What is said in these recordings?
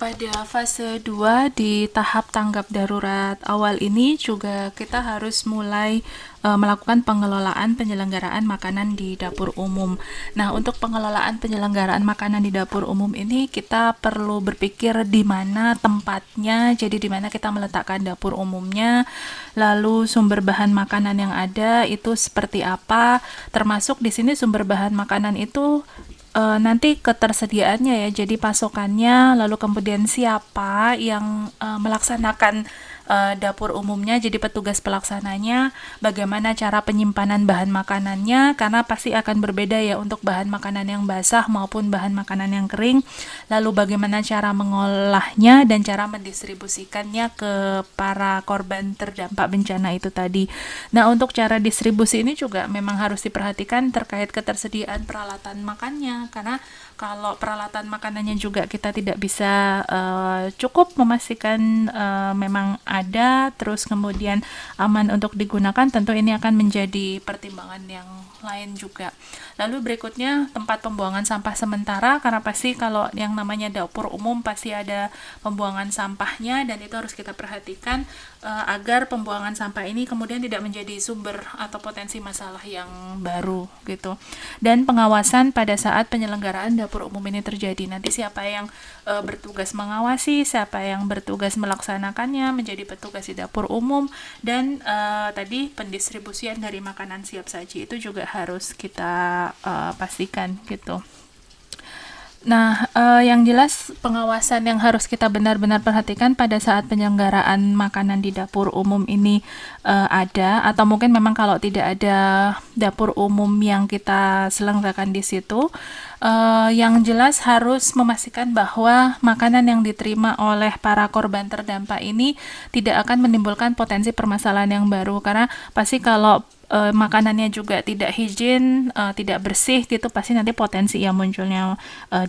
Pada fase 2 di tahap tanggap darurat awal ini juga kita harus mulai melakukan pengelolaan penyelenggaraan makanan di dapur umum. Nah, untuk pengelolaan penyelenggaraan makanan di dapur umum ini kita perlu berpikir di mana tempatnya, jadi di mana kita meletakkan dapur umumnya, lalu sumber bahan makanan yang ada itu seperti apa, termasuk di sini sumber bahan makanan itu nanti ketersediaannya ya, jadi pasokannya, lalu kemudian siapa yang melaksanakan dapur umumnya, jadi petugas pelaksananya, bagaimana cara penyimpanan bahan makanannya, karena pasti akan berbeda ya untuk bahan makanan yang basah maupun bahan makanan yang kering, lalu bagaimana cara mengolahnya dan cara mendistribusikannya ke para korban terdampak bencana itu tadi. Nah, untuk cara distribusi ini juga memang harus diperhatikan terkait ketersediaan peralatan makannya, karena kalau peralatan makanannya juga kita tidak bisa cukup memastikan memang ada, terus kemudian aman untuk digunakan, tentu ini akan menjadi pertimbangan yang lain juga. Lalu berikutnya tempat pembuangan sampah sementara, karena pasti kalau yang namanya dapur umum pasti ada pembuangan sampahnya, dan itu harus kita perhatikan agar pembuangan sampah ini kemudian tidak menjadi sumber atau potensi masalah yang baru gitu. Dan pengawasan pada saat penyelenggaraan dapur umum ini terjadi, nanti siapa yang bertugas mengawasi, siapa yang bertugas melaksanakannya, menjadi petugas di dapur umum, dan tadi pendistribusian dari makanan siap saji itu juga harus kita pastikan gitu. Nah, yang jelas pengawasan yang harus kita benar-benar perhatikan pada saat penyelenggaraan makanan di dapur umum ini ada, atau mungkin memang kalau tidak ada dapur umum yang kita selenggarakan di situ, yang jelas harus memastikan bahwa makanan yang diterima oleh para korban terdampak ini tidak akan menimbulkan potensi permasalahan yang baru, karena pasti kalau makanannya juga tidak higien, tidak bersih gitu, pasti nanti potensi yang munculnya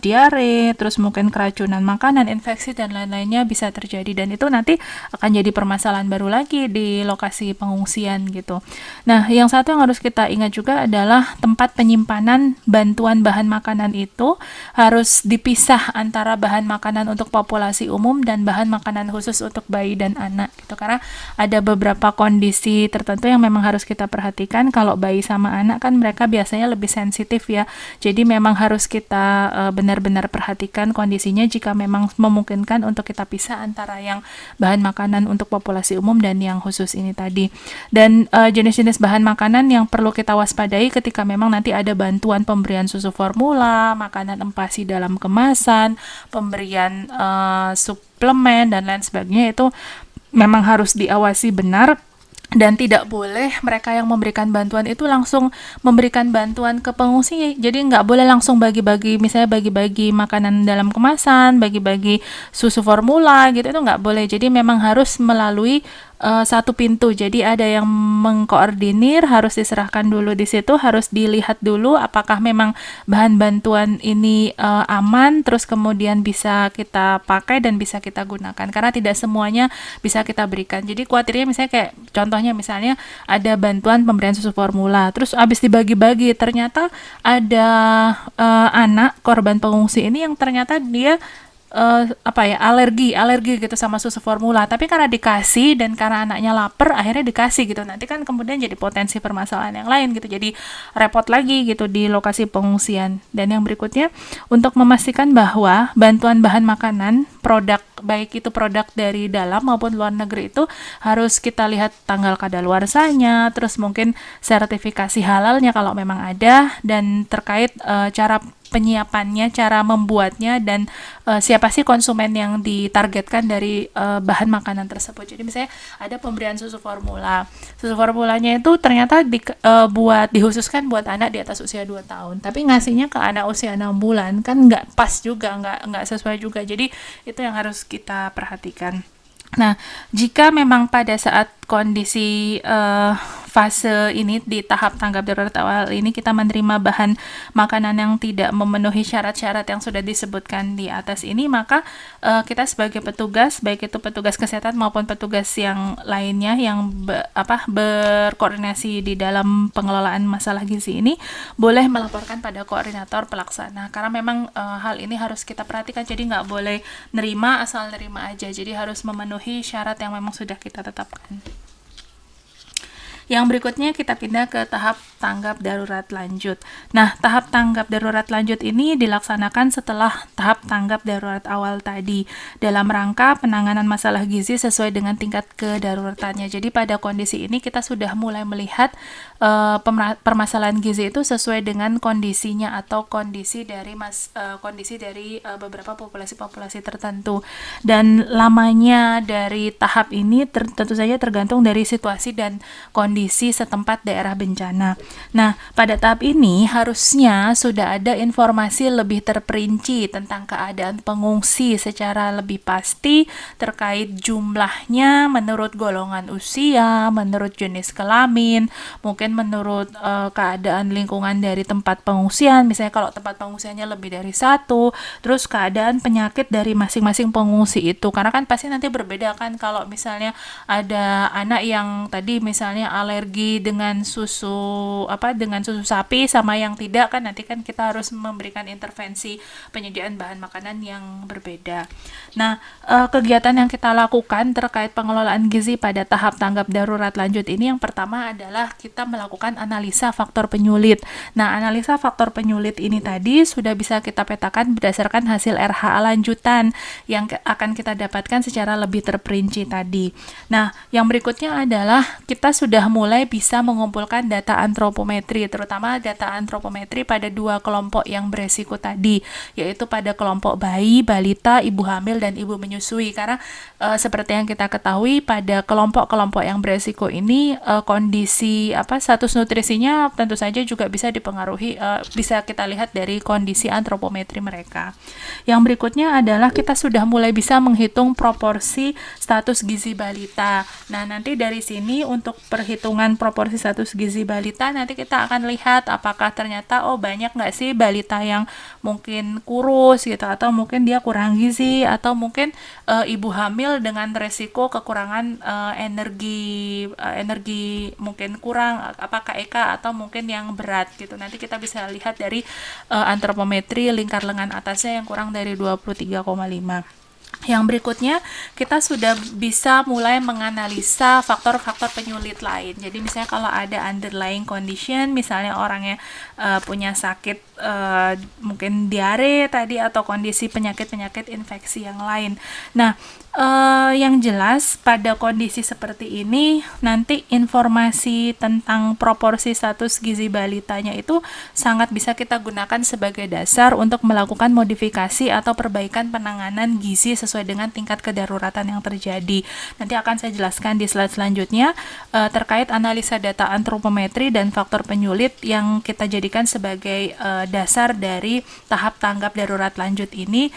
diare, terus mungkin keracunan makanan, infeksi dan lain-lainnya bisa terjadi, dan itu nanti akan jadi permasalahan baru lagi di lokasi pengungsian gitu. Nah, yang satu yang harus kita ingat juga adalah tempat penyimpanan bantuan bahan makanan itu harus dipisah antara bahan makanan untuk populasi umum dan bahan makanan khusus untuk bayi dan anak gitu, karena ada beberapa kondisi tertentu yang memang harus kita perhatikan. Kalau bayi sama anak kan mereka biasanya lebih sensitif ya, jadi memang harus kita benar-benar perhatikan kondisinya jika memang memungkinkan untuk kita pisah antara yang bahan makanan untuk populasi umum dan yang khusus ini tadi. Dan jenis-jenis bahan makanan yang perlu kita waspadai ketika memang nanti ada bantuan pemberian susu formula, makanan empasi dalam kemasan, pemberian suplemen dan lain sebagainya, itu memang harus diawasi benar. Dan tidak boleh mereka yang memberikan bantuan itu langsung memberikan bantuan ke pengungsi, jadi nggak boleh langsung bagi-bagi, misalnya bagi-bagi makanan dalam kemasan, bagi-bagi susu formula gitu, itu nggak boleh. Jadi memang harus melalui satu pintu, jadi ada yang mengkoordinir, harus diserahkan dulu di situ, harus dilihat dulu apakah memang bahan bantuan ini aman, terus kemudian bisa kita pakai dan bisa kita gunakan, karena tidak semuanya bisa kita berikan. Jadi khawatirnya misalnya kayak contohnya misalnya ada bantuan pemberian susu formula, terus abis dibagi-bagi ternyata ada anak korban pengungsi ini yang ternyata dia alergi gitu sama susu formula, tapi karena dikasih dan karena anaknya lapar akhirnya dikasih gitu, nanti kan kemudian jadi potensi permasalahan yang lain gitu, jadi repot lagi gitu di lokasi pengungsian. Dan yang berikutnya, untuk memastikan bahwa bantuan bahan makanan produk, baik itu produk dari dalam maupun luar negeri, itu harus kita lihat tanggal kadaluarsanya, terus mungkin sertifikasi halalnya kalau memang ada, dan terkait cara penyiapannya, cara membuatnya, dan siapa sih konsumen yang ditargetkan dari bahan makanan tersebut. Jadi misalnya ada pemberian susu formula, susu formulanya itu ternyata dihususkan buat anak di atas usia 2 tahun, tapi ngasihnya ke anak usia 6 bulan, kan nggak pas juga, nggak sesuai juga. Jadi itu yang harus kita perhatikan. Nah, jika memang pada saat kondisi fase ini di tahap tanggap darurat awal ini kita menerima bahan makanan yang tidak memenuhi syarat-syarat yang sudah disebutkan di atas ini, maka kita sebagai petugas, baik itu petugas kesehatan maupun petugas yang lainnya yang berkoordinasi di dalam pengelolaan masalah gizi ini, boleh melaporkan pada koordinator pelaksana, karena memang hal ini harus kita perhatikan. Jadi nggak boleh nerima asal nerima aja, jadi harus memenuhi syarat yang memang sudah kita tetapkan. Yang berikutnya kita pindah ke tahap tanggap darurat lanjut. Nah, tahap tanggap darurat lanjut ini dilaksanakan setelah tahap tanggap darurat awal tadi dalam rangka penanganan masalah gizi sesuai dengan tingkat kedaruratannya. Jadi pada kondisi ini kita sudah mulai melihat permasalahan gizi itu sesuai dengan kondisinya atau kondisi dari beberapa populasi-populasi tertentu. Dan lamanya dari tahap ini tentu saja tergantung dari situasi dan kondisi setempat daerah bencana. Nah, pada tahap ini harusnya sudah ada informasi lebih terperinci tentang keadaan pengungsi secara lebih pasti terkait jumlahnya menurut golongan usia, menurut jenis kelamin, mungkin menurut keadaan lingkungan dari tempat pengungsian. Misalnya kalau tempat pengungsiannya lebih dari satu, terus keadaan penyakit dari masing-masing pengungsi itu. Karena kan pasti nanti berbeda kan kalau misalnya ada anak yang tadi misalnya alergi dengan susu sapi sama yang tidak, kan nanti kan kita harus memberikan intervensi penyediaan bahan makanan yang berbeda. Nah, kegiatan yang kita lakukan terkait pengelolaan gizi pada tahap tanggap darurat lanjut ini, yang pertama adalah kita melakukan analisa faktor penyulit. Nah, analisa faktor penyulit ini tadi sudah bisa kita petakan berdasarkan hasil RHA lanjutan yang akan kita dapatkan secara lebih terperinci tadi. Nah, yang berikutnya adalah kita sudah mulai bisa mengumpulkan data antropometri, terutama data antropometri pada dua kelompok yang beresiko tadi, yaitu pada kelompok bayi, balita, ibu hamil, dan ibu menyusui. Karena seperti yang kita ketahui pada kelompok-kelompok yang beresiko ini kondisi status nutrisinya tentu saja juga bisa dipengaruhi, bisa kita lihat dari kondisi antropometri mereka. Yang berikutnya adalah kita sudah mulai bisa menghitung proporsi status gizi balita. Nah, nanti dari sini untuk perhitungan proporsi status gizi balita, nanti kita akan lihat apakah ternyata banyak nggak sih balita yang mungkin kurus gitu, atau mungkin dia kurang gizi, atau mungkin ibu hamil dengan resiko kekurangan energi mungkin kurang KEK, atau mungkin yang berat gitu. Nanti kita bisa lihat dari antropometri lingkar lengan atasnya yang kurang dari 23,5. Yang berikutnya, kita sudah bisa mulai menganalisa faktor-faktor penyulit lain. Jadi misalnya kalau ada underlying condition, misalnya orangnya punya sakit mungkin diare tadi, atau kondisi penyakit-penyakit infeksi yang lain. Nah, yang jelas pada kondisi seperti ini nanti informasi tentang proporsi status gizi balitanya itu sangat bisa kita gunakan sebagai dasar untuk melakukan modifikasi atau perbaikan penanganan gizi sesuai dengan tingkat kedaruratan yang terjadi. Nanti akan saya jelaskan di slide selanjutnya terkait analisa data antropometri dan faktor penyulit yang kita jadikan sebagai dasar dari tahap tanggap darurat lanjut ini.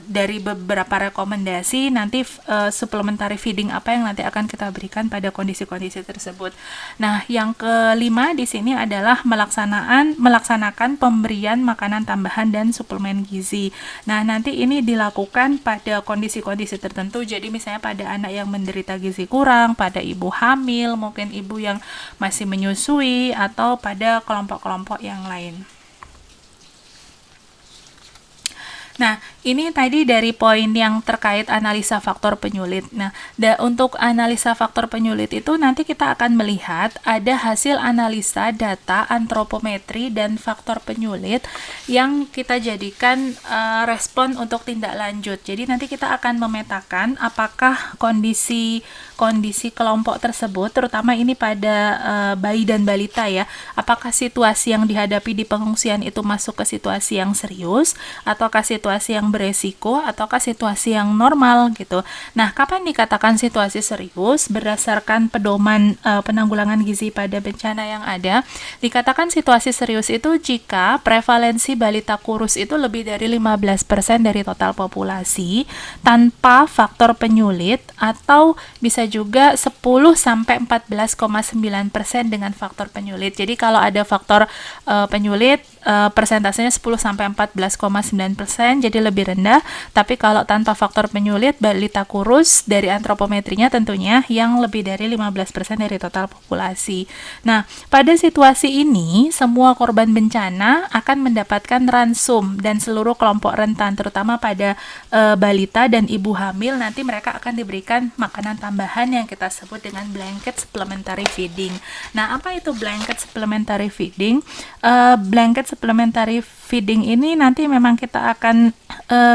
Dari beberapa rekomendasi, nanti supplementary feeding apa yang nanti akan kita berikan pada kondisi-kondisi tersebut. Nah, yang kelima di sini adalah melaksanakan pemberian makanan tambahan dan suplemen gizi. Nah, nanti ini dilakukan pada kondisi-kondisi tertentu. Jadi misalnya pada anak yang menderita gizi kurang, pada ibu hamil, mungkin ibu yang masih menyusui, atau pada kelompok-kelompok yang lain. Nah, ini tadi dari poin yang terkait analisa faktor penyulit. Nah, untuk analisa faktor penyulit itu nanti kita akan melihat ada hasil analisa data antropometri dan faktor penyulit yang kita jadikan respon untuk tindak lanjut. Jadi nanti kita akan memetakan apakah kondisi kelompok tersebut, terutama ini pada bayi dan balita ya, apakah situasi yang dihadapi di pengungsian itu masuk ke situasi yang serius, ataukah situasi situasi yang beresiko ataukah situasi yang normal gitu. Nah, kapan dikatakan situasi serius? Berdasarkan pedoman penanggulangan gizi pada bencana yang ada, dikatakan situasi serius itu jika prevalensi balita kurus itu lebih dari 15% dari total populasi tanpa faktor penyulit, atau bisa juga 10 sampai 14,9% dengan faktor penyulit. Jadi kalau ada faktor penyulit, persentasenya 10 sampai 14,9%, jadi lebih rendah. Tapi kalau tanpa faktor penyulit, balita kurus dari antropometrinya tentunya yang lebih dari 15% dari total populasi. Nah, pada situasi ini semua korban bencana akan mendapatkan ransum, dan seluruh kelompok rentan terutama pada balita dan ibu hamil nanti mereka akan diberikan makanan tambahan yang kita sebut dengan blanket supplementary feeding. Nah, apa itu blanket supplementary feeding? Blanket supplementary feeding ini nanti memang kita akan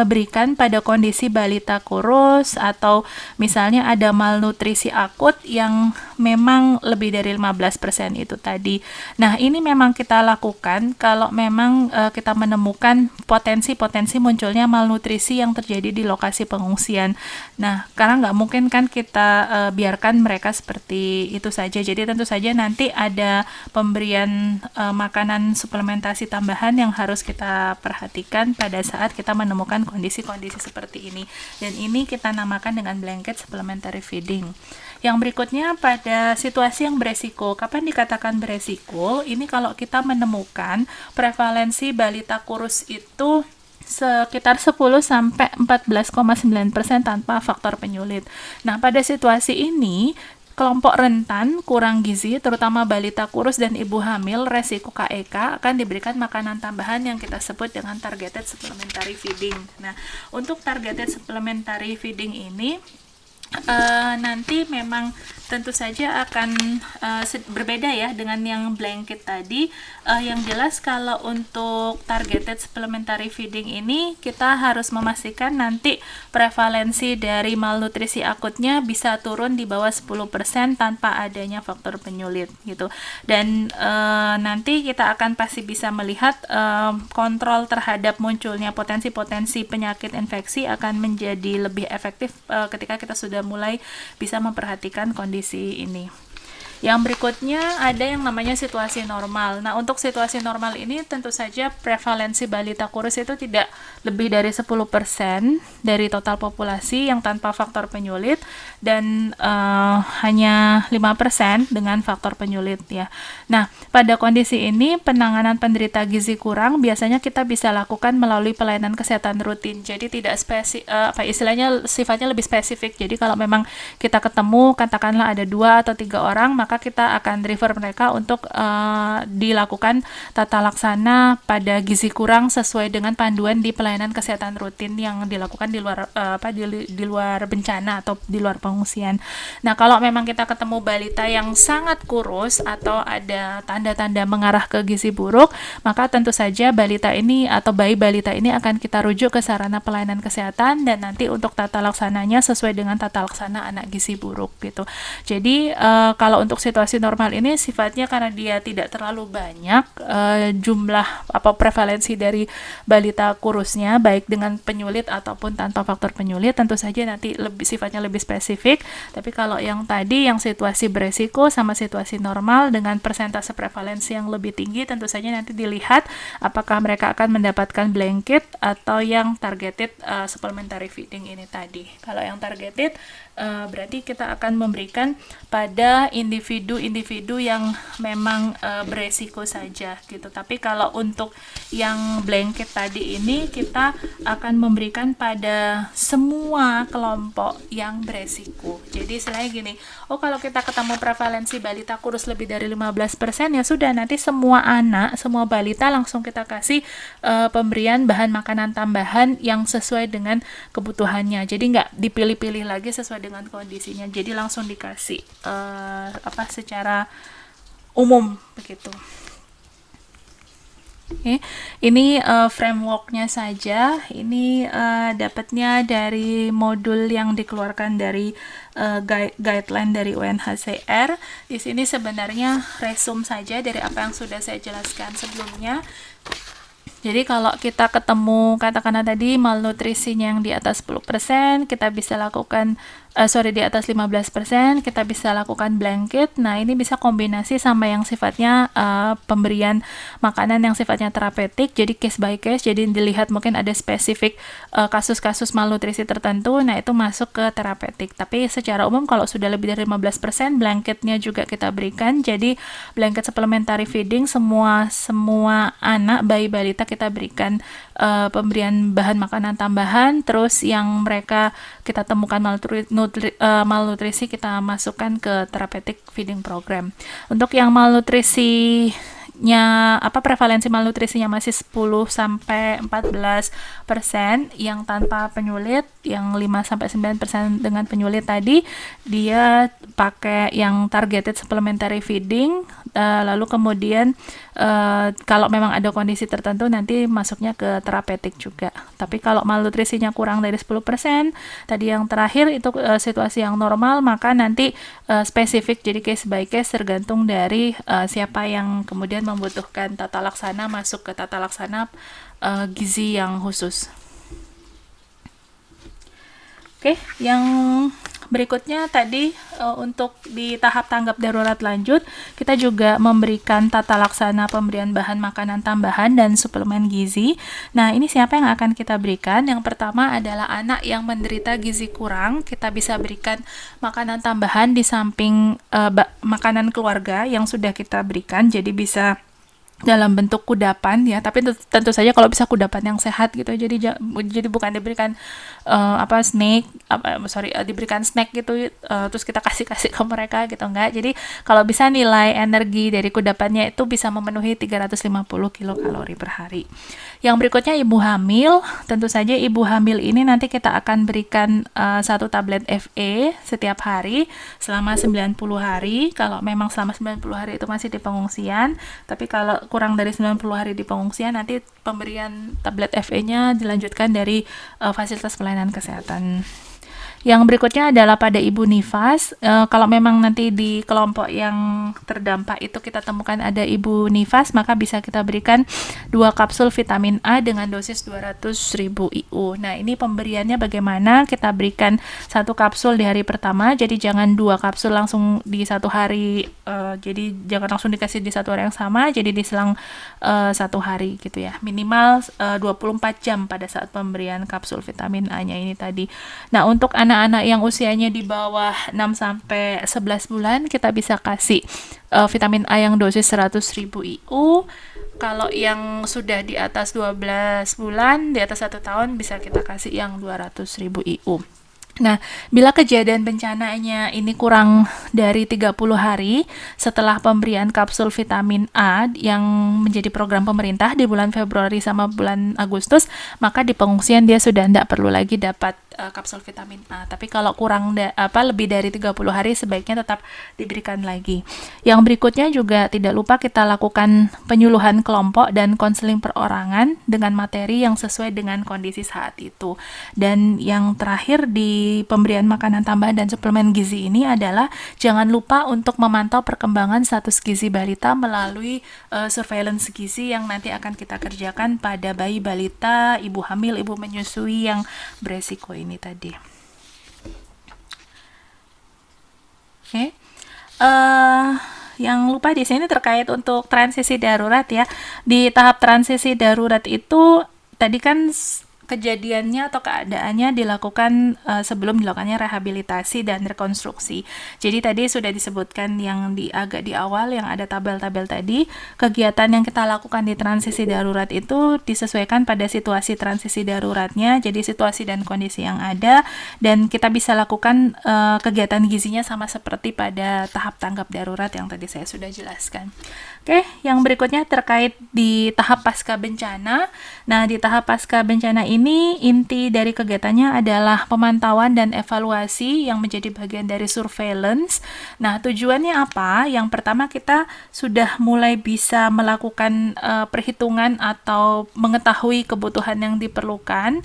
berikan pada kondisi balita kurus atau misalnya ada malnutrisi akut yang memang lebih dari 15% itu tadi. Nah, ini memang kita lakukan kalau memang kita menemukan potensi-potensi munculnya malnutrisi yang terjadi di lokasi pengungsian. Nah, karena nggak mungkin kan kita biarkan mereka seperti itu saja. Jadi tentu saja nanti ada pemberian makanan suplementasi tambahan yang harus kita perhatikan pada saat kita menemukan kondisi-kondisi seperti ini. Dan ini kita namakan dengan blanket supplementary feeding. Yang berikutnya pada situasi yang beresiko. Kapan dikatakan beresiko? Ini kalau kita menemukan prevalensi balita kurus itu sekitar 10 sampai 14,9% tanpa faktor penyulit. Nah, pada situasi ini kelompok rentan, kurang gizi, terutama balita kurus dan ibu hamil, resiko KEK akan diberikan makanan tambahan yang kita sebut dengan targeted supplementary feeding. Nah, untuk targeted supplementary feeding ini nanti memang tentu saja akan berbeda ya dengan yang blanket tadi. Yang jelas kalau untuk targeted supplementary feeding ini kita harus memastikan nanti prevalensi dari malnutrisi akutnya bisa turun di bawah 10% tanpa adanya faktor penyulit gitu. Dan nanti kita akan pasti bisa melihat kontrol terhadap munculnya potensi-potensi penyakit infeksi akan menjadi lebih efektif ketika kita sudah mulai bisa memperhatikan kondisi ini. Yang berikutnya ada yang namanya situasi normal. Nah, untuk situasi normal ini tentu saja prevalensi balita kurus itu tidak lebih dari 10% dari total populasi yang tanpa faktor penyulit, dan hanya 5% dengan faktor penyulit ya. Nah, pada kondisi ini penanganan penderita gizi kurang biasanya kita bisa lakukan melalui pelayanan kesehatan rutin. Jadi tidak istilahnya sifatnya lebih spesifik. Jadi kalau memang kita ketemu katakanlah ada 2 atau 3 orang, maka kita akan refer mereka untuk dilakukan tata laksana pada gizi kurang sesuai dengan panduan di pelayanan kesehatan rutin yang dilakukan di luar di luar bencana atau di luar pengungsian. Nah, kalau memang kita ketemu balita yang sangat kurus atau ada tanda-tanda mengarah ke gizi buruk, maka tentu saja balita ini atau bayi balita ini akan kita rujuk ke sarana pelayanan kesehatan, dan nanti untuk tata laksananya sesuai dengan tata laksana anak gizi buruk gitu. Jadi kalau untuk situasi normal ini sifatnya karena dia tidak terlalu banyak jumlah prevalensi dari balita kurusnya baik dengan penyulit ataupun tanpa faktor penyulit, tentu saja nanti sifatnya lebih spesifik. Tapi kalau yang tadi yang situasi beresiko sama situasi normal dengan persentase prevalensi yang lebih tinggi, tentu saja nanti dilihat apakah mereka akan mendapatkan blanket atau yang targeted supplementary feeding ini tadi. Kalau yang targeted berarti kita akan memberikan pada individu yang memang beresiko saja gitu. Tapi kalau untuk yang blanket tadi ini kita akan memberikan pada semua kelompok yang beresiko. Jadi istilahnya gini, kalau kita ketemu prevalensi balita kurus lebih dari 15%, ya sudah nanti semua anak, semua balita langsung kita kasih pemberian bahan makanan tambahan yang sesuai dengan kebutuhannya. Jadi nggak dipilih-pilih lagi sesuai dengan kondisinya. Jadi langsung dikasih secara umum begitu. Oke, ini frameworknya saja. Ini dapatnya dari modul yang dikeluarkan dari guideline dari UNHCR. Di sini sebenarnya resume saja dari apa yang sudah saya jelaskan sebelumnya. Jadi kalau kita ketemu katakanlah tadi malnutrisinya yang di atas 10%, kita bisa lakukan di atas 15%, kita bisa lakukan blanket. Nah, ini bisa kombinasi sama yang sifatnya pemberian makanan yang sifatnya terapeutik, jadi case by case. Jadi dilihat mungkin ada spesifik kasus-kasus malnutrisi tertentu, nah itu masuk ke terapeutik. Tapi secara umum kalau sudah lebih dari 15%, blanketnya juga kita berikan. Jadi blanket supplementary feeding semua anak bayi balita kita berikan pemberian bahan makanan tambahan. Terus yang mereka kita temukan malnutrisi kita masukkan ke therapeutic feeding program. Untuk yang prevalensi malnutrisinya masih 10 sampai 14%, yang tanpa penyulit, yang 5 sampai 9% dengan penyulit tadi, dia pakai yang targeted supplementary feeding. Lalu kemudian kalau memang ada kondisi tertentu nanti masuknya ke terapeutik juga. Tapi kalau malnutrisinya kurang dari 10%, tadi yang terakhir itu situasi yang normal, maka nanti spesifik, jadi case by case tergantung dari siapa yang kemudian membutuhkan tata laksana masuk ke tata laksana gizi yang khusus. Oke, yang berikutnya tadi untuk di tahap tanggap darurat lanjut, kita juga memberikan tata laksana pemberian bahan makanan tambahan dan suplemen gizi. Nah, ini siapa yang akan kita berikan? Yang pertama adalah anak yang menderita gizi kurang. Kita bisa berikan makanan tambahan di samping makanan keluarga yang sudah kita berikan. Jadi bisa dalam bentuk kudapan ya, tapi tentu saja kalau bisa kudapan yang sehat gitu. Jadi bukan diberikan diberikan snack gitu terus kita kasih ke mereka gitu, enggak. Jadi kalau bisa nilai energi dari kudapannya itu bisa memenuhi 350 kilokalori per hari. Yang berikutnya ibu hamil. Tentu saja ibu hamil ini nanti kita akan berikan 1 tablet FE setiap hari selama 90 hari. Kalau memang selama 90 hari itu masih di pengungsian, tapi kalau kurang dari 90 hari di pengungsian, nanti pemberian tablet FE-nya dilanjutkan dari fasilitas pelayanan kesehatan. Yang berikutnya adalah pada ibu nifas. Kalau memang nanti di kelompok yang terdampak itu kita temukan ada ibu nifas, maka bisa kita berikan 2 kapsul vitamin A dengan dosis 200.000 IU. Nah, ini pemberiannya bagaimana? Kita berikan 1 kapsul di hari pertama, jadi jangan 2 kapsul langsung di 1 hari. Jadi jangan langsung dikasih di 1 hari yang sama, jadi diselang 1 hari gitu ya. Minimal 24 jam pada saat pemberian kapsul vitamin A-nya ini tadi. Nah, untuk anak-anak yang usianya di bawah 6 sampai 11 bulan kita bisa kasih vitamin A yang dosis 100.000 IU. Kalau yang sudah di atas 12 bulan, di atas 1 tahun, bisa kita kasih yang 200.000 IU. Nah, bila kejadian bencananya ini kurang dari 30 hari setelah pemberian kapsul vitamin A yang menjadi program pemerintah di bulan Februari sama bulan Agustus, maka di pengungsian dia sudah tidak perlu lagi dapat kapsul vitamin A. Tapi kalau kurang lebih dari 30 hari sebaiknya tetap diberikan lagi. Yang berikutnya juga tidak lupa kita lakukan penyuluhan kelompok dan konseling perorangan dengan materi yang sesuai dengan kondisi saat itu. Dan yang terakhir di pemberian makanan tambahan dan suplemen gizi ini adalah jangan lupa untuk memantau perkembangan status gizi balita melalui surveillance gizi yang nanti akan kita kerjakan pada bayi balita, ibu hamil, ibu menyusui yang beresiko ini tadi. Oke. Yang lupa di sini terkait untuk transisi darurat ya. Di tahap transisi darurat itu tadi kan kejadiannya atau keadaannya dilakukan sebelum dilakukannya rehabilitasi dan rekonstruksi. Jadi tadi sudah disebutkan yang agak di awal yang ada tabel-tabel tadi, kegiatan yang kita lakukan di transisi darurat itu disesuaikan pada situasi transisi daruratnya, jadi situasi dan kondisi yang ada, dan kita bisa lakukan kegiatan gizinya sama seperti pada tahap tanggap darurat yang tadi saya sudah jelaskan. Oke, yang berikutnya terkait di tahap pasca bencana. Nah, di tahap pasca bencana ini inti dari kegiatannya adalah pemantauan dan evaluasi yang menjadi bagian dari surveillance. Nah, tujuannya apa? Yang pertama, kita sudah mulai bisa melakukan perhitungan atau mengetahui kebutuhan yang diperlukan,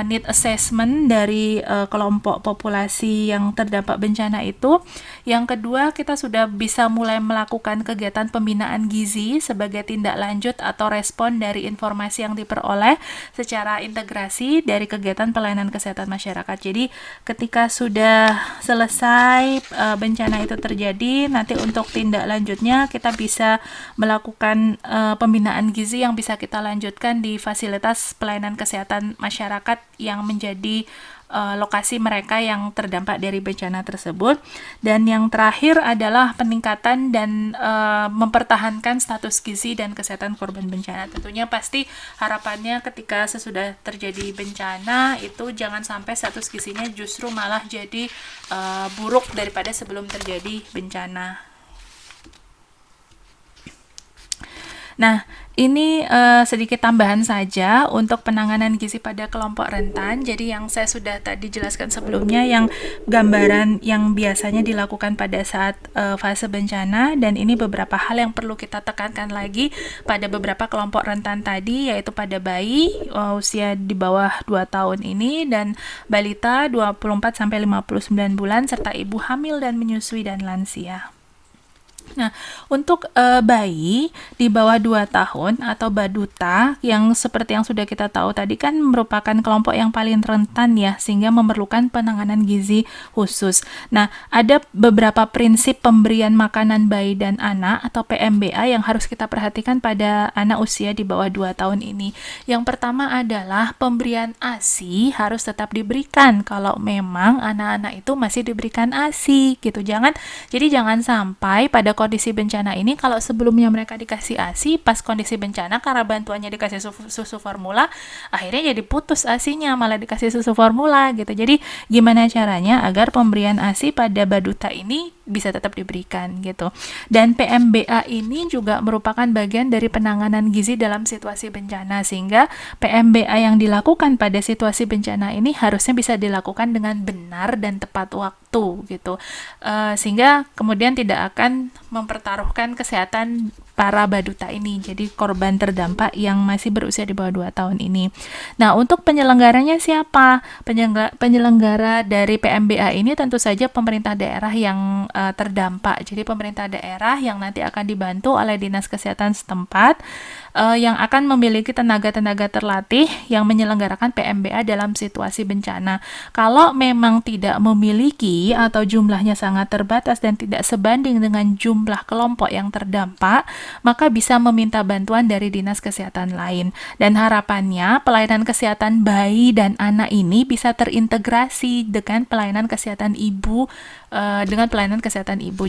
need assessment dari kelompok populasi yang terdampak bencana itu. Yang kedua, kita sudah bisa mulai melakukan kegiatan pembinaan gizi sebagai tindak lanjut atau respon dari informasi yang diperoleh secara integrasi dari kegiatan pelayanan kesehatan masyarakat. Jadi ketika sudah selesai bencana itu terjadi, nanti untuk tindak lanjutnya kita bisa melakukan pembinaan gizi yang bisa kita lanjutkan di fasilitas pelayanan kesehatan masyarakat yang menjadi lokasi mereka yang terdampak dari bencana tersebut. Dan yang terakhir adalah peningkatan dan mempertahankan status gizi dan kesehatan korban bencana. Tentunya pasti harapannya ketika sesudah terjadi bencana itu jangan sampai status gizinya justru malah jadi buruk daripada sebelum terjadi bencana. Nah, ini sedikit tambahan saja untuk penanganan gizi pada kelompok rentan. Jadi yang saya sudah tadi jelaskan sebelumnya, yang gambaran yang biasanya dilakukan pada saat fase bencana, dan ini beberapa hal yang perlu kita tekankan lagi pada beberapa kelompok rentan tadi, yaitu pada bayi usia di bawah 2 tahun ini, dan balita 24-59 bulan, serta ibu hamil dan menyusui dan lansia. Nah, untuk bayi di bawah 2 tahun atau baduta yang seperti yang sudah kita tahu tadi kan merupakan kelompok yang paling rentan ya, sehingga memerlukan penanganan gizi khusus. Nah, ada beberapa prinsip pemberian makanan bayi dan anak atau PMBA yang harus kita perhatikan pada anak usia di bawah 2 tahun ini. Yang pertama adalah pemberian ASI harus tetap diberikan kalau memang anak-anak itu masih diberikan ASI gitu. Jadi jangan sampai pada kondisi bencana ini, kalau sebelumnya mereka dikasih ASI, pas kondisi bencana karena bantuannya dikasih susu formula, akhirnya jadi putus ASInya, malah dikasih susu formula gitu. Jadi gimana caranya agar pemberian ASI pada baduta ini bisa tetap diberikan gitu. Dan PMBA ini juga merupakan bagian dari penanganan gizi dalam situasi bencana, sehingga PMBA yang dilakukan pada situasi bencana ini harusnya bisa dilakukan dengan benar dan tepat waktu gitu, sehingga kemudian tidak akan mempertaruhkan kesehatan para baduta ini, jadi korban terdampak yang masih berusia di bawah 2 tahun ini. Nah, untuk penyelenggaranya siapa? Penyelenggara dari PMBA ini tentu saja pemerintah daerah yang terdampak. Jadi pemerintah daerah yang nanti akan dibantu oleh Dinas Kesehatan setempat, yang akan memiliki tenaga-tenaga terlatih yang menyelenggarakan PMBA dalam situasi bencana. Kalau memang tidak memiliki atau jumlahnya sangat terbatas dan tidak sebanding dengan jumlah kelompok yang terdampak, maka bisa meminta bantuan dari dinas kesehatan lain. Dan harapannya pelayanan kesehatan bayi dan anak ini bisa terintegrasi dengan pelayanan kesehatan ibu,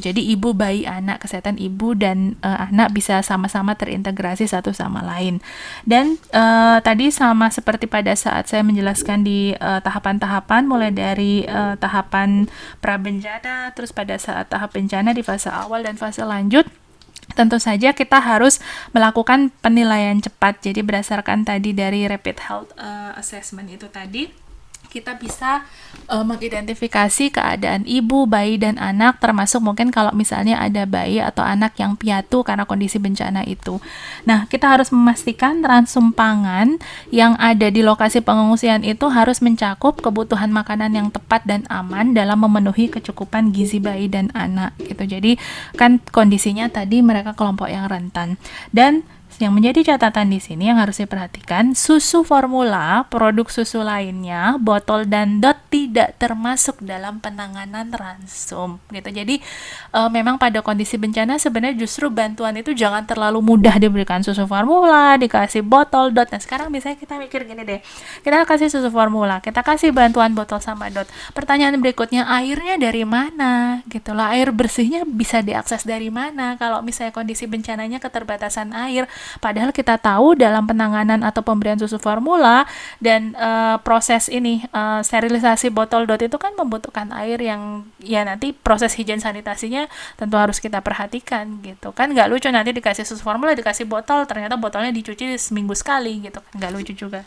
Jadi ibu, bayi, anak, kesehatan ibu dan anak bisa sama-sama terintegrasi satu sama lain. Dan tadi sama seperti pada saat saya menjelaskan di tahapan-tahapan, mulai dari tahapan prabencana, terus pada saat tahap bencana di fase awal dan fase lanjut, tentu saja kita harus melakukan penilaian cepat. Jadi berdasarkan tadi dari rapid health assessment itu tadi, kita bisa mengidentifikasi keadaan ibu, bayi, dan anak, termasuk mungkin kalau misalnya ada bayi atau anak yang piatu karena kondisi bencana itu. Nah, kita harus memastikan ransum pangan yang ada di lokasi pengungsian itu harus mencakup kebutuhan makanan yang tepat dan aman dalam memenuhi kecukupan gizi bayi dan anak gitu. Jadi kan kondisinya tadi mereka kelompok yang rentan. Dan yang menjadi catatan di sini yang harus diperhatikan, susu formula, produk susu lainnya, botol dan dot tidak termasuk dalam penanganan ransum gitu. Jadi memang pada kondisi bencana sebenarnya justru bantuan itu jangan terlalu mudah diberikan susu formula, dikasih botol dot. Nah, sekarang misalnya kita mikir gini deh. Kita kasih susu formula, kita kasih bantuan botol sama dot. Pertanyaan berikutnya, airnya dari mana? Gitu loh. Air bersihnya bisa diakses dari mana kalau misalnya kondisi bencananya keterbatasan air? Padahal kita tahu dalam penanganan atau pemberian susu formula dan proses ini sterilisasi botol dot itu kan membutuhkan air yang ya nanti proses higien sanitasinya tentu harus kita perhatikan gitu kan. Nggak lucu nanti dikasih susu formula, dikasih botol, ternyata botolnya dicuci seminggu sekali gitu kan, nggak lucu juga.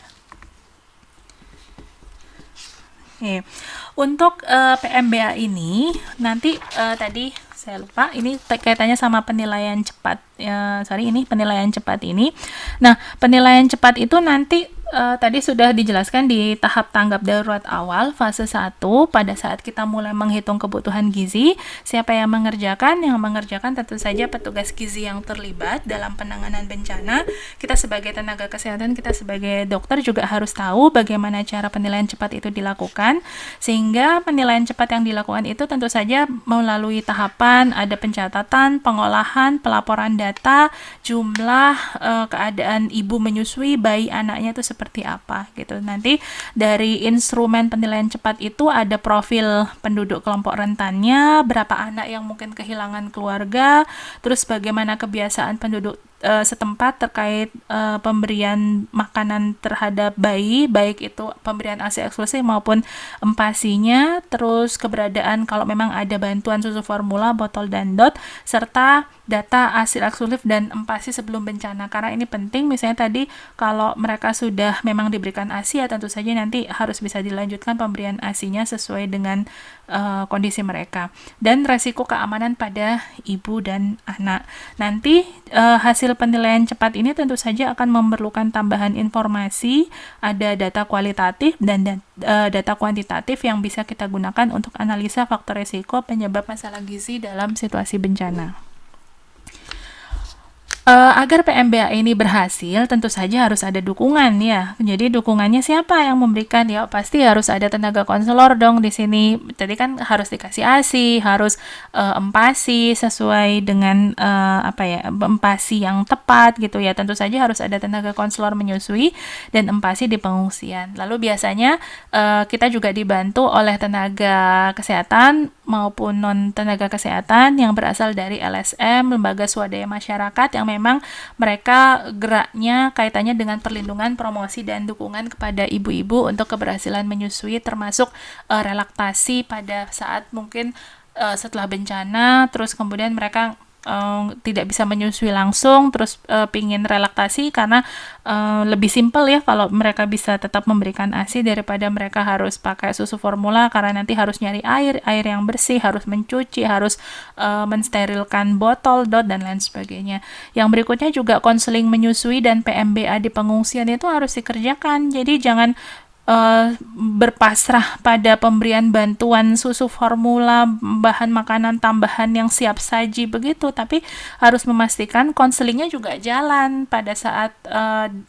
Oke. Untuk PMBA ini nanti tadi saya lupa ini kaitannya sama penilaian cepat. Ini penilaian cepat ini. Nah, penilaian cepat itu nanti tadi sudah dijelaskan di tahap tanggap darurat awal fase 1 pada saat kita mulai menghitung kebutuhan gizi. Siapa yang mengerjakan? Yang mengerjakan tentu saja petugas gizi yang terlibat dalam penanganan bencana. Kita sebagai tenaga kesehatan, kita sebagai dokter juga harus tahu bagaimana cara penilaian cepat itu dilakukan, sehingga penilaian cepat yang dilakukan itu tentu saja melalui tahapan ada pencatatan, pengolahan, pelaporan data, jumlah, keadaan ibu menyusui, bayi anaknya itu seperti apa gitu. Nanti dari instrumen penilaian cepat itu ada profil penduduk kelompok rentannya, berapa anak yang mungkin kehilangan keluarga, terus bagaimana kebiasaan penduduk setempat terkait pemberian makanan terhadap bayi, baik itu pemberian ASI eksklusif maupun empasinya, terus keberadaan kalau memang ada bantuan susu formula, botol dan dot, serta data ASI eksklusif dan empasi sebelum bencana. Karena ini penting, misalnya tadi kalau mereka sudah memang diberikan ASI, ya tentu saja nanti harus bisa dilanjutkan pemberian ASI-nya sesuai dengan kondisi mereka. Dan resiko keamanan pada ibu dan anak. Nanti hasil penilaian cepat ini tentu saja akan memerlukan tambahan informasi, ada data kualitatif dan data kuantitatif yang bisa kita gunakan untuk analisa faktor risiko penyebab masalah gizi dalam situasi bencana. Agar PMBA ini berhasil, tentu saja harus ada dukungan ya. Jadi dukungannya siapa yang memberikan? Ya pasti harus ada tenaga konselor dong di sini. Tadi kan harus dikasih ASI, harus empasi sesuai dengan empasi yang tepat gitu ya. Tentu saja harus ada tenaga konselor menyusui dan empasi di pengungsian. Lalu biasanya kita juga dibantu oleh tenaga kesehatan maupun non tenaga kesehatan yang berasal dari LSM, lembaga swadaya masyarakat, yang memang mereka geraknya kaitannya dengan perlindungan, promosi, dan dukungan kepada ibu-ibu untuk keberhasilan menyusui, termasuk relaktasi pada saat mungkin setelah bencana, terus kemudian mereka tidak bisa menyusui langsung, terus pingin relaktasi karena lebih simpel ya kalau mereka bisa tetap memberikan ASI daripada mereka harus pakai susu formula, karena nanti harus nyari air yang bersih, harus mencuci, harus mensterilkan botol, dot, dan lain sebagainya. Yang berikutnya juga konseling menyusui dan PMBA di pengungsian itu harus dikerjakan. Jadi jangan berpasrah pada pemberian bantuan susu formula, bahan makanan tambahan yang siap saji begitu, tapi harus memastikan konselingnya juga jalan pada saat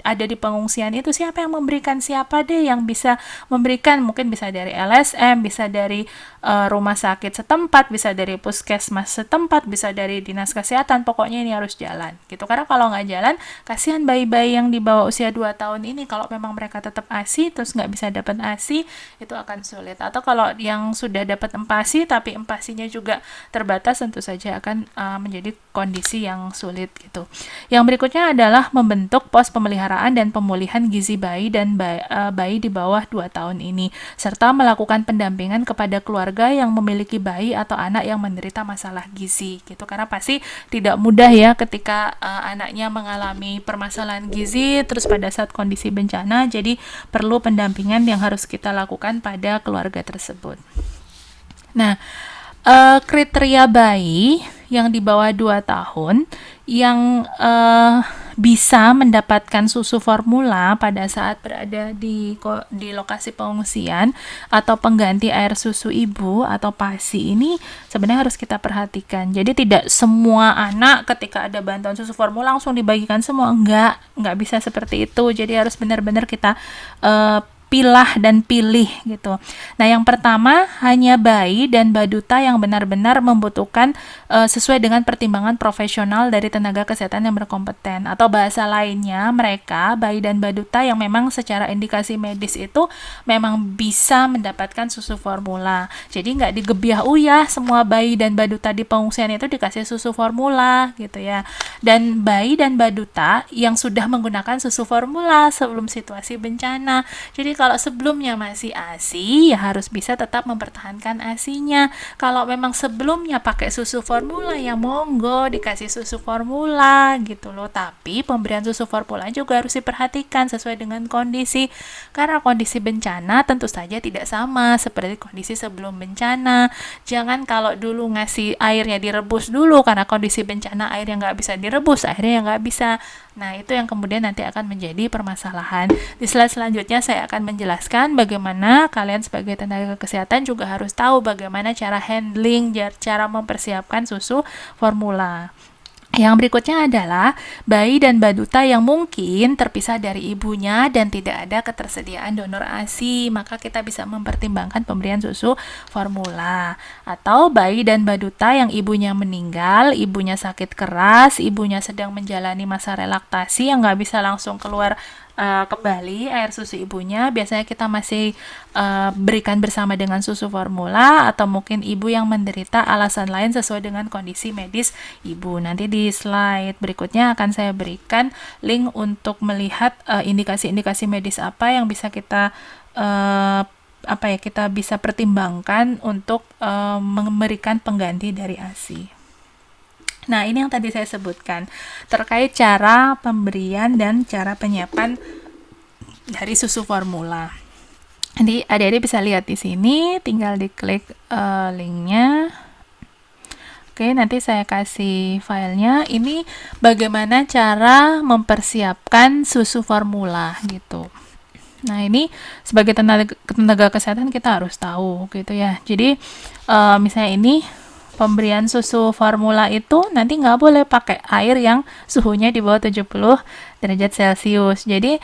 ada di pengungsian itu. Siapa yang memberikan, siapa deh yang bisa memberikan, mungkin bisa dari LSM, bisa dari rumah sakit setempat, bisa dari puskesmas setempat, bisa dari dinas kesehatan, pokoknya ini harus jalan gitu. Karena kalau nggak jalan, kasihan bayi-bayi yang di bawah usia 2 tahun ini, kalau memang mereka tetap ASI terus nggak bisa dapat ASI, itu akan sulit. Atau kalau yang sudah dapat empasi tapi empasinya juga terbatas, tentu saja akan menjadi kondisi yang sulit gitu. Yang berikutnya adalah membentuk pos pemeliharaan dan pemulihan gizi bayi dan bayi di bawah 2 tahun ini, serta melakukan pendampingan kepada keluarga yang memiliki bayi atau anak yang menderita masalah gizi gitu. Karena pasti tidak mudah ya ketika anaknya mengalami permasalahan gizi terus pada saat kondisi bencana, jadi perlu pendampingan yang harus kita lakukan pada keluarga tersebut. Nah, kriteria bayi yang di bawah 2 tahun yang bisa mendapatkan susu formula pada saat berada di lokasi pengungsian atau pengganti air susu ibu atau PASI ini sebenarnya harus kita perhatikan. Jadi tidak semua anak ketika ada bantuan susu formula langsung dibagikan semua, nggak bisa seperti itu. Jadi harus benar-benar kita pilah dan pilih gitu. Nah, yang pertama hanya bayi dan baduta yang benar-benar membutuhkan sesuai dengan pertimbangan profesional dari tenaga kesehatan yang berkompeten. Atau bahasa lainnya, mereka bayi dan baduta yang memang secara indikasi medis itu memang bisa mendapatkan susu formula. Jadi nggak digebiah uyah semua bayi dan baduta di pengungsian itu dikasih susu formula gitu ya. Dan bayi dan baduta yang sudah menggunakan susu formula sebelum situasi bencana. Jadi Jadi kalau sebelumnya masih ASI, ya harus bisa tetap mempertahankan ASI-nya. Kalau memang sebelumnya pakai susu formula, ya monggo dikasih susu formula gitu loh. Tapi pemberian susu formula juga harus diperhatikan sesuai dengan kondisi. Karena kondisi bencana tentu saja tidak sama seperti kondisi sebelum bencana. Jangan kalau dulu ngasih airnya direbus dulu karena kondisi bencana airnya nggak bisa direbus, airnya nggak bisa. Nah, itu yang kemudian nanti akan menjadi permasalahan. Di slide selanjutnya saya akan menjelaskan bagaimana kalian sebagai tenaga kesehatan juga harus tahu bagaimana cara handling, cara mempersiapkan susu formula. Yang berikutnya adalah bayi dan baduta yang mungkin terpisah dari ibunya dan tidak ada ketersediaan donor ASI, maka kita bisa mempertimbangkan pemberian susu formula. Atau bayi dan baduta yang ibunya meninggal, ibunya sakit keras, ibunya sedang menjalani masa relaktasi yang nggak bisa langsung keluar kembali air susu ibunya, biasanya kita masih berikan bersama dengan susu formula, atau mungkin ibu yang menderita alasan lain sesuai dengan kondisi medis ibu. Nanti di slide berikutnya akan saya berikan link untuk melihat indikasi-indikasi medis apa yang bisa kita kita bisa pertimbangkan untuk memberikan pengganti dari ASI. Nah, ini yang tadi saya sebutkan terkait cara pemberian dan cara penyiapan dari susu formula. Jadi adik-adik bisa lihat di sini, tinggal diklik linknya. Oke, nanti saya kasih filenya. Ini bagaimana cara mempersiapkan susu formula gitu. Nah, ini sebagai tenaga kesehatan kita harus tahu gitu ya. Jadi misalnya ini pemberian susu formula itu nanti nggak boleh pakai air yang suhunya di bawah 70 derajat Celcius. Jadi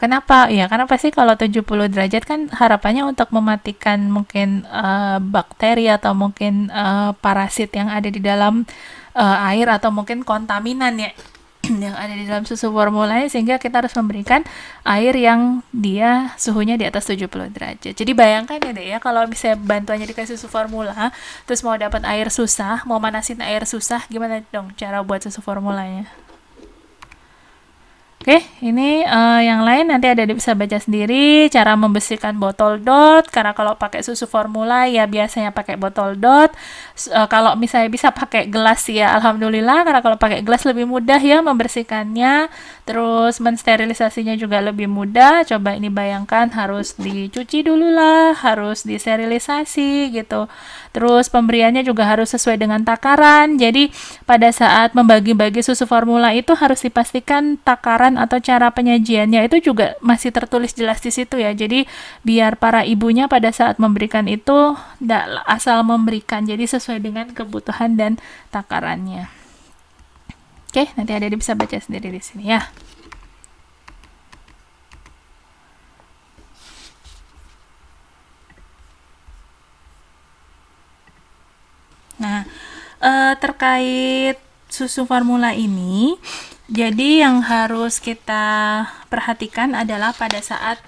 kenapa? Ya karena pasti kalau 70 derajat kan harapannya untuk mematikan mungkin bakteri atau mungkin parasit yang ada di dalam air atau mungkin kontaminan ya yang ada di dalam susu formula, sehingga kita harus memberikan air yang dia suhunya di atas 70 derajat. Jadi bayangkan ya deh ya, kalau misalnya bantuannya dikasih susu formula, terus mau dapat air susah, mau manasin air susah, gimana dong cara buat susu formulanya? Oke, ini yang lain nanti ada bisa baca sendiri cara membersihkan botol dot, karena kalau pakai susu formula ya biasanya pakai botol dot. Kalau misalnya bisa pakai gelas ya alhamdulillah, karena kalau pakai gelas lebih mudah ya membersihkannya. Terus mensterilisasinya juga lebih mudah. Coba ini bayangkan harus dicuci dulu lah, harus disterilisasi gitu. Terus pemberiannya juga harus sesuai dengan takaran. Jadi pada saat membagi-bagi susu formula itu harus dipastikan takaran atau cara penyajiannya itu juga masih tertulis jelas di situ ya. Jadi biar para ibunya pada saat memberikan itu tidak asal memberikan, jadi sesuai dengan kebutuhan dan takarannya. Oke, nanti ada bisa baca sendiri di sini ya. Nah, terkait susu formula ini, jadi yang harus kita perhatikan adalah pada saat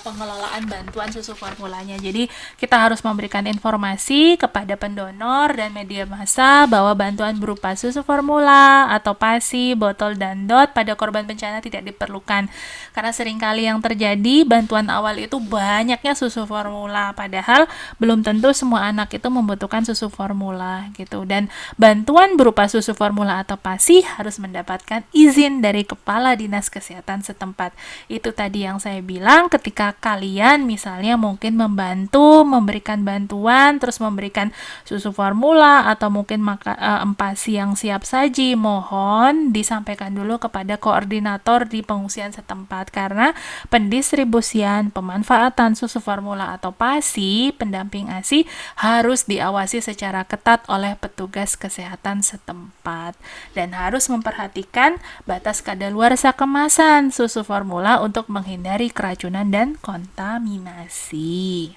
pengelolaan bantuan susu formulanya. Jadi kita harus memberikan informasi kepada pendonor dan media massa bahwa bantuan berupa susu formula atau PASI, botol dan dot pada korban bencana tidak diperlukan. Karena seringkali yang terjadi bantuan awal itu banyaknya susu formula, padahal belum tentu semua anak itu membutuhkan susu formula gitu. Dan bantuan berupa susu formula atau PASI harus mendapatkan izin dari kepala dinas kesehatan setempat. Itu tadi yang saya bilang, ketika kalian misalnya mungkin membantu memberikan bantuan, terus memberikan susu formula atau mungkin empasi yang siap saji, mohon disampaikan dulu kepada koordinator di pengungsian setempat, karena pendistribusian pemanfaatan susu formula atau PASI pendamping ASI harus diawasi secara ketat oleh petugas kesehatan setempat dan harus memperhatikan batas kadaluarsa kemasan susu formula untuk menghindari keracunan dan kontaminasi.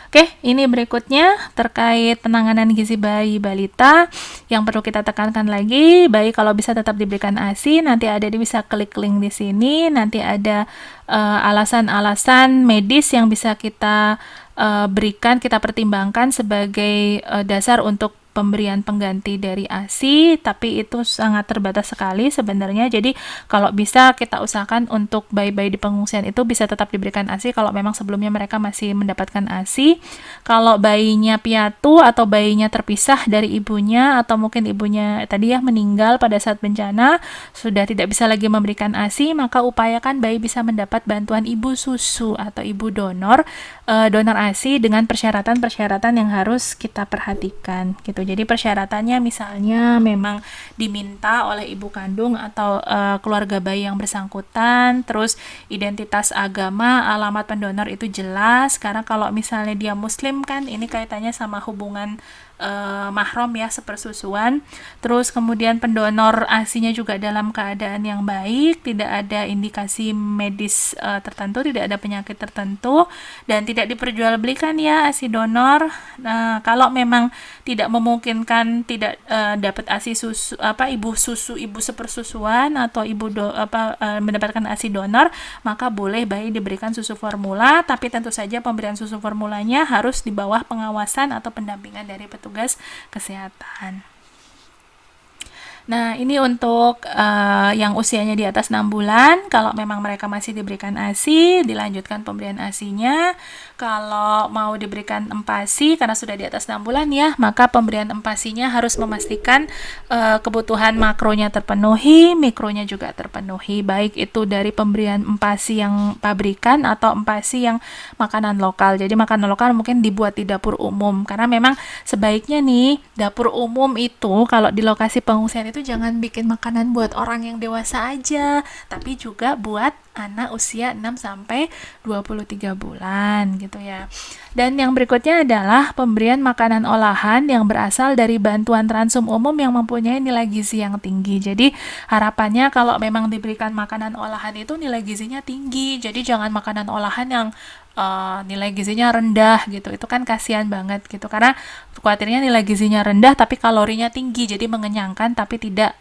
Oke, ini berikutnya terkait penanganan gizi bayi balita. Yang perlu kita tekankan lagi, bayi kalau bisa tetap diberikan ASI, nanti ada bisa klik link di sini, nanti ada alasan-alasan medis yang bisa kita berikan, kita pertimbangkan sebagai dasar untuk pemberian pengganti dari ASI, tapi itu sangat terbatas sekali sebenarnya. Jadi kalau bisa kita usahakan untuk bayi-bayi di pengungsian itu bisa tetap diberikan ASI kalau memang sebelumnya mereka masih mendapatkan ASI. Kalau bayinya piatu atau bayinya terpisah dari ibunya, atau mungkin ibunya tadi ya meninggal pada saat bencana, sudah tidak bisa lagi memberikan ASI, maka upayakan bayi bisa mendapat bantuan ibu susu atau ibu donor ASI dengan persyaratan-persyaratan yang harus kita perhatikan gitu. Jadi persyaratannya misalnya memang diminta oleh ibu kandung atau keluarga bayi yang bersangkutan, terus identitas agama, alamat pendonor itu jelas, karena kalau misalnya dia muslim kan ini kaitannya sama hubungan mahram ya, sepersusuan. Terus kemudian pendonor ASI-nya juga dalam keadaan yang baik, tidak ada indikasi medis tertentu, tidak ada penyakit tertentu, dan tidak diperjualbelikan ya ASI donor. Nah, kalau memang tidak memungkinkan, tidak dapat ASI susu ibu sepersusuan atau mendapatkan ASI donor, maka boleh bayi diberikan susu formula, tapi tentu saja pemberian susu formulanya harus di bawah pengawasan atau pendampingan dari petugas kesehatan. Nah, ini untuk yang usianya di atas 6 bulan, kalau memang mereka masih diberikan ASI, dilanjutkan pemberian ASI-nya. Kalau mau diberikan empasi karena sudah di atas 6 bulan ya, maka pemberian empasinya harus memastikan kebutuhan makronya terpenuhi, mikronya juga terpenuhi, baik itu dari pemberian empasi yang pabrikan atau empasi yang makanan lokal. Jadi makanan lokal mungkin dibuat di dapur umum, karena memang sebaiknya nih dapur umum itu kalau di lokasi pengungsian itu jangan bikin makanan buat orang yang dewasa aja, tapi juga buat anak usia 6 sampai 23 bulan gitu ya. Dan yang berikutnya adalah pemberian makanan olahan yang berasal dari bantuan transum umum yang mempunyai nilai gizi yang tinggi. Jadi harapannya kalau memang diberikan makanan olahan itu nilai gizinya tinggi. Jadi jangan makanan olahan yang nilai gizinya rendah gitu, itu kan kasihan banget gitu, karena khawatirnya nilai gizinya rendah tapi kalorinya tinggi, jadi mengenyangkan tapi tidak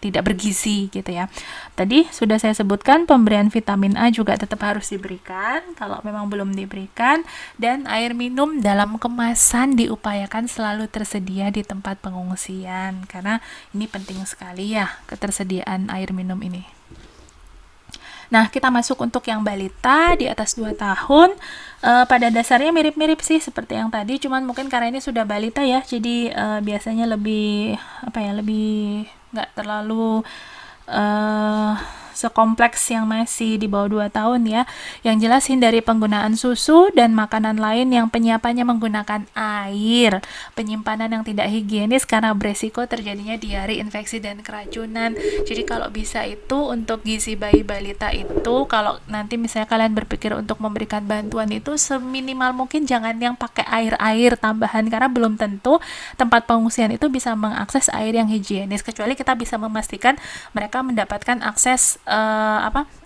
tidak bergizi gitu ya. Tadi sudah saya sebutkan pemberian vitamin A juga tetap harus diberikan kalau memang belum diberikan, dan air minum dalam kemasan diupayakan selalu tersedia di tempat pengungsian, karena ini penting sekali ya ketersediaan air minum ini. Nah, kita masuk untuk yang balita di atas 2 tahun. Pada dasarnya mirip-mirip sih seperti yang tadi, cuman mungkin karena ini sudah balita ya, jadi biasanya lebih lebih nggak terlalu sekompleks yang masih di bawah 2 tahun ya. Yang jelas hindari penggunaan susu dan makanan lain yang penyiapannya menggunakan air, penyimpanan yang tidak higienis karena beresiko terjadinya diare, infeksi, dan keracunan. Jadi kalau bisa itu untuk gizi bayi balita itu, kalau nanti misalnya kalian berpikir untuk memberikan bantuan itu seminimal mungkin jangan yang pakai air tambahan, karena belum tentu tempat pengungsian itu bisa mengakses air yang higienis, kecuali kita bisa memastikan mereka mendapatkan akses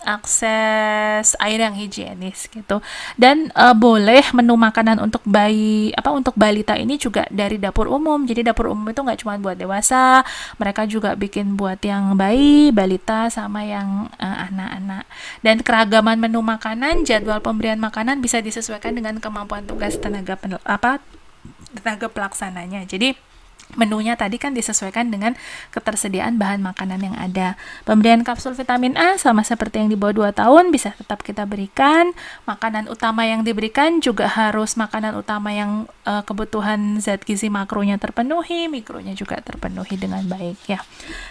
akses air yang higienis gitu. Dan boleh menu makanan untuk untuk balita ini juga dari dapur umum. Jadi dapur umum itu nggak cuma buat dewasa, mereka juga bikin buat yang bayi, balita, sama yang anak-anak. Dan keragaman menu makanan, jadwal pemberian makanan bisa disesuaikan dengan kemampuan tugas tenaga pelaksananya. Jadi menunya tadi kan disesuaikan dengan ketersediaan bahan makanan yang ada. Pemberian kapsul vitamin A sama seperti yang di bawah 2 tahun bisa tetap kita berikan. Makanan utama yang diberikan juga harus makanan utama yang kebutuhan zat gizi makronya terpenuhi, mikronya juga terpenuhi dengan baik ya.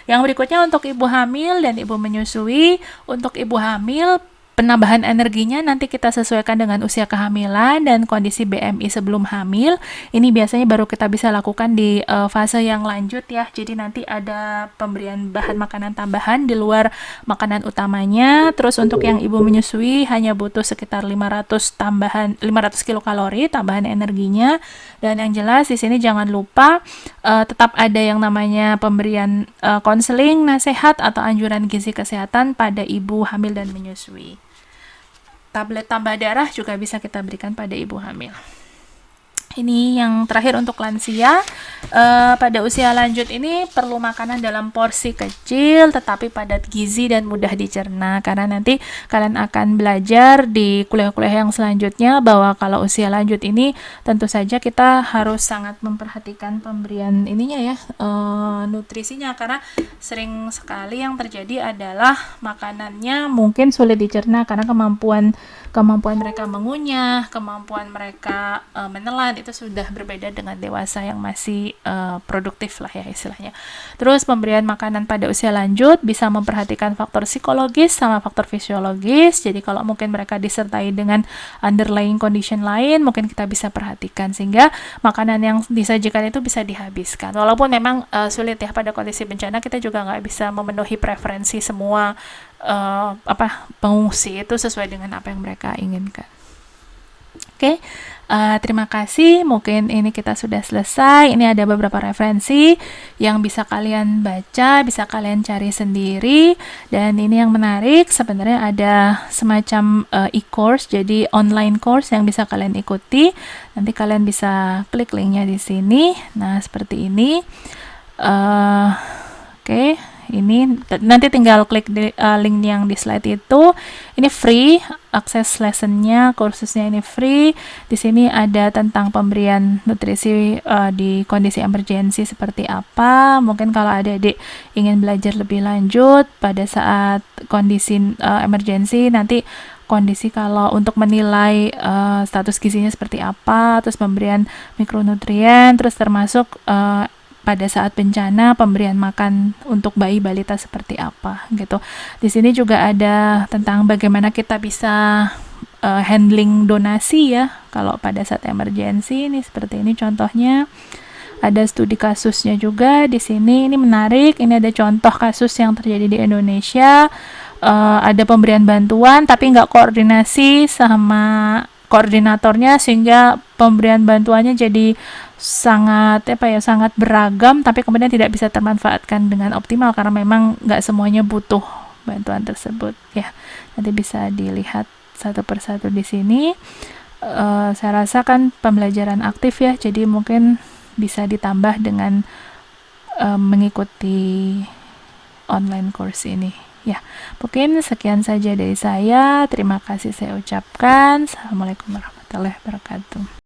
Yang berikutnya untuk ibu hamil dan ibu menyusui. Untuk ibu hamil, penambahan energinya nanti kita sesuaikan dengan usia kehamilan dan kondisi BMI sebelum hamil. Ini biasanya baru kita bisa lakukan di fase yang lanjut ya. Jadi nanti ada pemberian bahan makanan tambahan di luar makanan utamanya. Terus untuk yang ibu menyusui hanya butuh sekitar 500 kilokalori tambahan energinya. Dan yang jelas di sini jangan lupa tetap ada yang namanya pemberian konseling, nasihat atau anjuran gizi kesehatan pada ibu hamil dan menyusui. Tablet tambah darah juga bisa kita berikan pada ibu hamil. Ini yang terakhir untuk lansia. Pada usia lanjut ini perlu makanan dalam porsi kecil tetapi padat gizi dan mudah dicerna, karena nanti kalian akan belajar di kuliah-kuliah yang selanjutnya bahwa kalau usia lanjut ini tentu saja kita harus sangat memperhatikan pemberian ininya ya, nutrisinya, karena sering sekali yang terjadi adalah makanannya mungkin sulit dicerna karena kemampuan mereka mengunyah, kemampuan mereka menelan itu sudah berbeda dengan dewasa yang masih produktif lah ya istilahnya. Terus pemberian makanan pada usia lanjut bisa memperhatikan faktor psikologis sama faktor fisiologis. Jadi kalau mungkin mereka disertai dengan underlying condition lain, mungkin kita bisa perhatikan sehingga makanan yang disajikan itu bisa dihabiskan. Walaupun memang sulit ya pada kondisi bencana, kita juga nggak bisa memenuhi preferensi semua pengungsi itu sesuai dengan apa yang mereka inginkan. Oke, terima kasih. Mungkin ini kita sudah selesai. Ini ada beberapa referensi yang bisa kalian baca, bisa kalian cari sendiri. Dan ini yang menarik, sebenarnya ada semacam e-course, jadi online course yang bisa kalian ikuti. Nanti kalian bisa klik linknya di sini. Nah, seperti ini. Oke. Ini nanti tinggal klik di, link yang di slide itu. Ini free, akses lessonnya, kursusnya ini free. Di sini ada tentang pemberian nutrisi di kondisi emergensi seperti apa. Mungkin kalau adik-adik ingin belajar lebih lanjut pada saat kondisi emergensi, nanti kondisi kalau untuk menilai status gizinya seperti apa, terus pemberian mikronutrien, terus termasuk pada saat bencana pemberian makan untuk bayi balita seperti apa gitu. Di sini juga ada tentang bagaimana kita bisa handling donasi ya kalau pada saat emergensi. Ini seperti ini contohnya. Ada studi kasusnya juga di sini. Ini menarik. Ini ada contoh kasus yang terjadi di Indonesia. Ada pemberian bantuan tapi nggak koordinasi sama koordinatornya sehingga pemberian bantuannya jadi sangat beragam tapi kemudian tidak bisa termanfaatkan dengan optimal karena memang nggak semuanya butuh bantuan tersebut ya. Nanti bisa dilihat satu persatu di sini. Saya rasa kan pembelajaran aktif ya, jadi mungkin bisa ditambah dengan mengikuti online course ini ya. Mungkin sekian saja dari saya. Terima kasih saya ucapkan. Assalamualaikum warahmatullahi wabarakatuh.